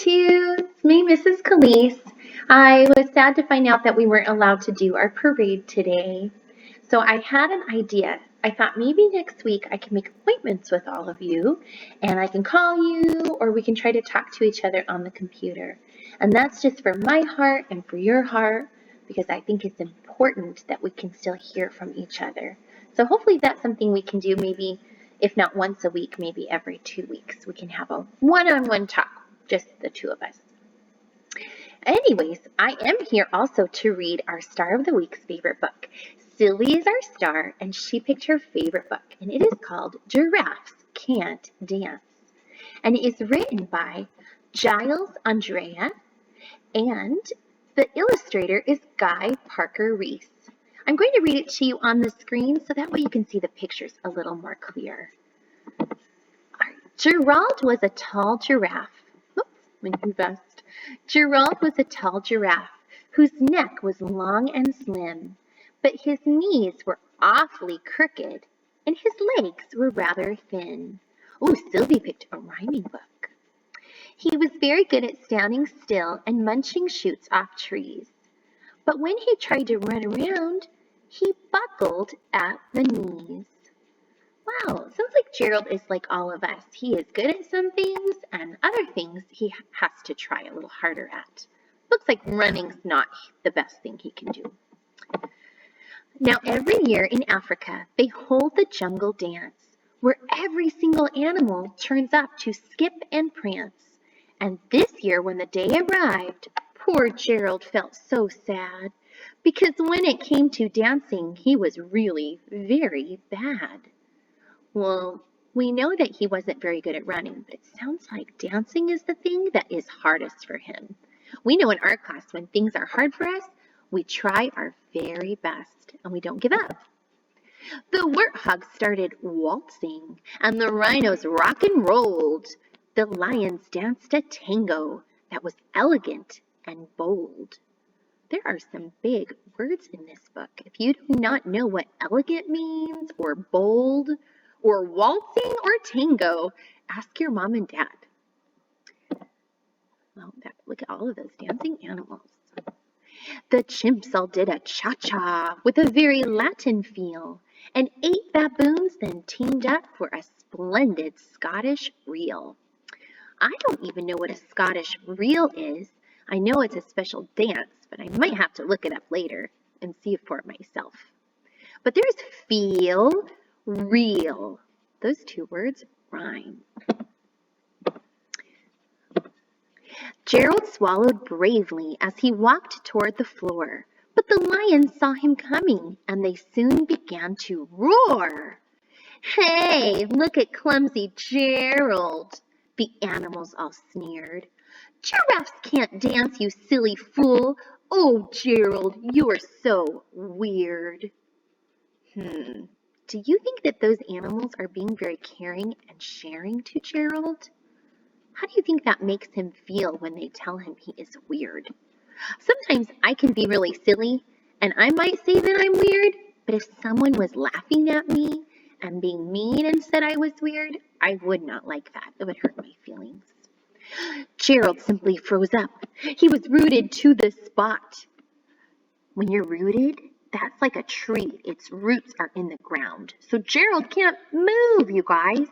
to me, Mrs. Calise. I was sad to find out that we weren't allowed to do our parade today. So I had an idea. I thought maybe next week I can make appointments with all of you and I can call you or we can try to talk to each other on the computer. And that's just for my heart and for your heart because I think it's important that we can still hear from each other. So hopefully that's something we can do maybe, if not once a week, maybe every 2 weeks. We can have a one-on-one talk, just the two of us. Anyways, I am here also to read our Star of the Week's favorite book. Sylvie is our star, and she picked her favorite book, and it is called Giraffes Can't Dance. And it is written by Giles Andrea, and the illustrator is Guy Parker Reese. I'm going to read it to you on the screen so that way you can see the pictures a little more clear. Gerald was a tall giraffe. Gerald was a tall giraffe whose neck was long and slim, but his knees were awfully crooked and his legs were rather thin. Oh, Sylvie picked a rhyming book. He was very good at standing still and munching shoots off trees. But when he tried to run around, he buckled at the knees. Wow, sounds like Gerald is like all of us. He is good at some things and other things he has to try a little harder at. Looks like running's not the best thing he can do. Now every year in Africa, they hold the jungle dance where every single animal turns up to skip and prance. And this year when the day arrived, poor Gerald felt so sad because when it came to dancing, he was really very bad. Well, we know that he wasn't very good at running, but it sounds like dancing is the thing that is hardest for him. We know in our class when things are hard for us, we try our very best and we don't give up. The warthogs started waltzing and the rhinos rock and rolled. The lions danced a tango that was elegant and bold. There are some big words in this book. If you do not know what elegant means or bold or waltzing or tango, ask your mom and dad. Well, look at all of those dancing animals. The chimps all did a cha-cha with a very Latin feel, and 8 baboons then teamed up for a splendid Scottish reel. I don't even know what a Scottish reel is. I know it's a special dance, but I might have to look it up later and see it for myself. But there's feel, real. Those 2 words rhyme. Gerald swallowed bravely as he walked toward the floor, but the lions saw him coming, and they soon began to roar. Hey, look at clumsy Gerald, the animals all sneered. Giraffes can't dance, you silly fool. Oh, Gerald, you're so weird. Do you think that those animals are being very caring and sharing to Gerald? How do you think that makes him feel when they tell him he is weird? Sometimes I can be really silly, and I might say that I'm weird, but if someone was laughing at me and being mean and said I was weird, I would not like that. It would hurt my feelings. Gerald simply froze up. He was rooted to the spot. When you're rooted, that's like a tree. Its roots are in the ground. So Gerald can't move, you guys.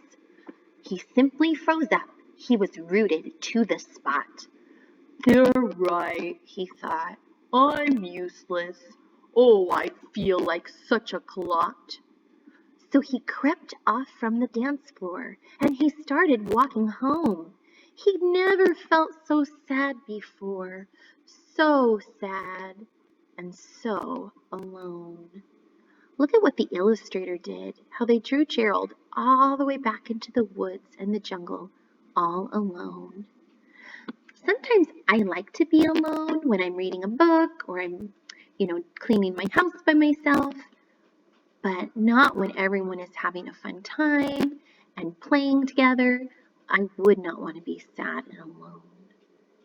He simply froze up. He was rooted to the spot. They're right, he thought. I'm useless. Oh, I feel like such a clot. So he crept off from the dance floor and he started walking home. He'd never felt so sad before. So sad and so alone. Look at what the illustrator did, how they drew Gerald all the way back into the woods and the jungle, all alone. Sometimes I like to be alone when I'm reading a book or I'm, cleaning my house by myself, but not when everyone is having a fun time and playing together. I would not want to be sad and alone.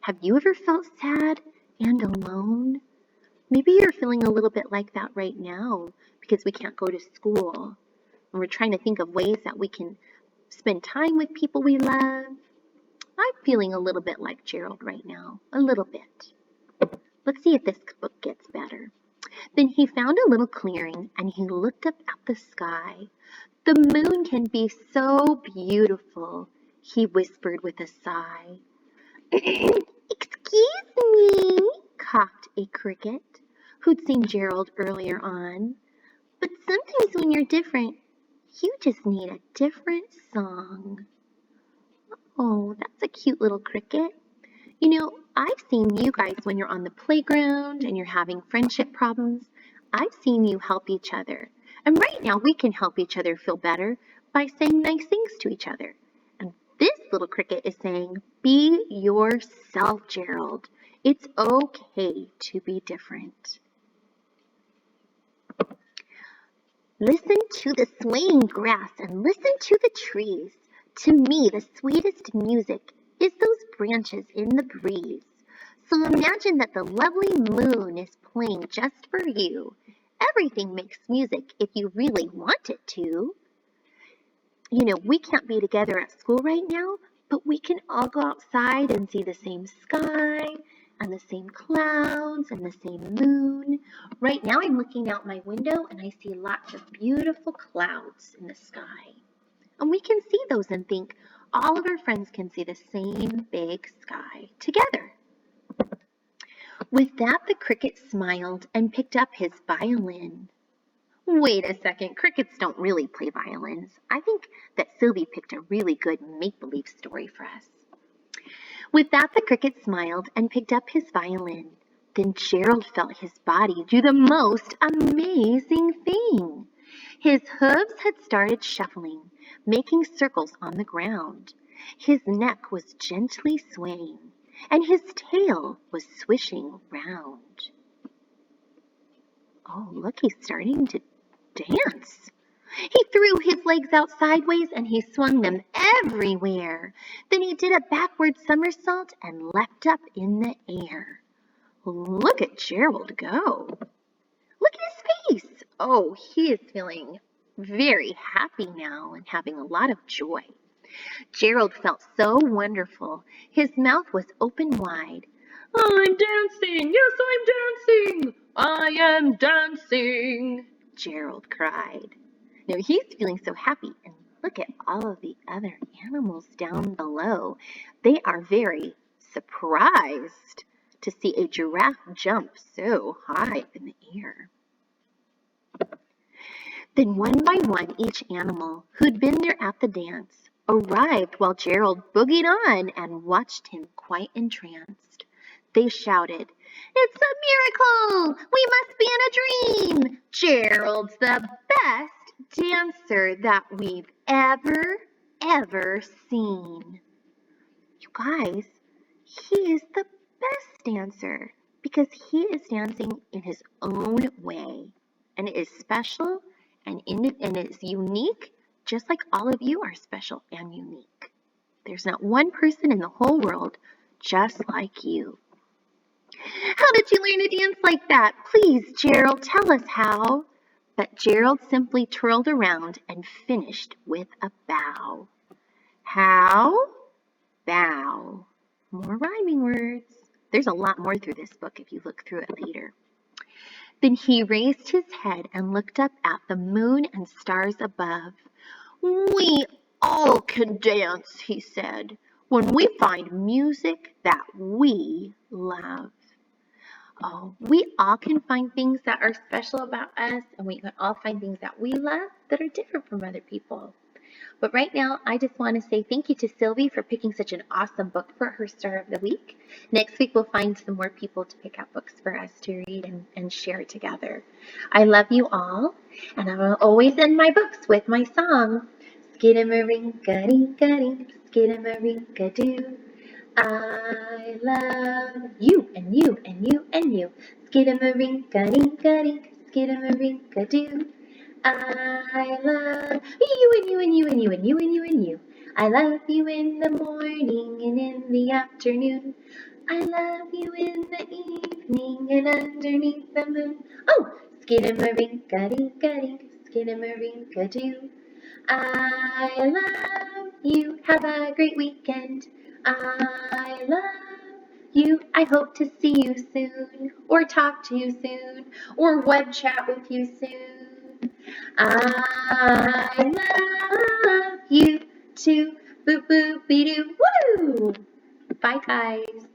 Have you ever felt sad and alone? Maybe you're feeling a little bit like that right now because we can't go to school and we're trying to think of ways that we can spend time with people we love. I'm feeling a little bit like Gerald right now. A little bit. Let's see if this book gets better. Then he found a little clearing and he looked up at the sky. The moon can be so beautiful, he whispered with a sigh. Excuse me, coughed a cricket who'd seen Gerald earlier on. But sometimes when you're different, you just need a different song. Oh, that's a cute little cricket. You know, I've seen you guys when you're on the playground and you're having friendship problems. I've seen you help each other. And right now we can help each other feel better by saying nice things to each other. And this little cricket is saying, be yourself, Gerald. It's okay to be different. Listen to the swaying grass and listen to the trees. To me, the sweetest music is those branches in the breeze. So imagine that the lovely moon is playing just for you. Everything makes music if you really want it to. You know, we can't be together at school right now, but we can all go outside and see the same sky and the same clouds and the same moon. Right now I'm looking out my window and I see lots of beautiful clouds in the sky. And we can see those and think all of our friends can see the same big sky together. With that, the cricket smiled and picked up his violin. Wait a second, crickets don't really play violins. I think that Sylvie picked a really good make-believe story for us. With that, the cricket smiled and picked up his violin. Then Gerald felt his body do the most amazing thing. His hooves had started shuffling, making circles on the ground. His neck was gently swaying, and his tail was swishing round. Oh, look, he's starting to dance. He threw his legs out sideways and he swung them everywhere. Then he did a backward somersault and leapt up in the air. Look at Gerald go. Look at his face. Oh, he is feeling very happy now and having a lot of joy. Gerald felt so wonderful. His mouth was open wide. I'm dancing. Yes, I'm dancing. I am dancing, Gerald cried. Now he's feeling so happy, and look at all of the other animals down below. They are very surprised to see a giraffe jump so high in the air. Then one by one, each animal who'd been there at the dance arrived while Gerald boogied on and watched him quite entranced. They shouted, "It's a miracle! We must be in a dream! Gerald's the best dancer that we've ever seen." You guys, he is the best dancer because he is dancing in his own way. And it is special and it is unique, just like all of you are special and unique. There's not one person in the whole world just like you. How did you learn to dance like that? Please, Gerald, tell us how. But Gerald simply twirled around and finished with a bow. How? Bow. More rhyming words. There's a lot more through this book if you look through it later. Then he raised his head and looked up at the moon and stars above. We all can dance, he said, when we find music that we love. Oh, we all can find things that are special about us, and we can all find things that we love that are different from other people. But right now, I just want to say thank you to Sylvie for picking such an awesome book for her Star of the Week. Next week, we'll find some more people to pick out books for us to read and share together. I love you all, and I will always end my books with my song. Skidamarinka-dink-a-dink, skidamarinka-doo. I love you and you and you and you. Skidamarinka-dink-a-dink, skidamarinka-doo. I love you and you and you and you and you and you and you. I love you in the morning and in the afternoon. I love you in the evening and underneath the moon. Oh, skidamarinka-dink-a-dink, skidamarinka-doo. I love you. Have a great weekend. I love you. I hope to see you soon, or talk to you soon, or web chat with you soon. I love you too. Boop boop be doo. Woo! Bye, guys.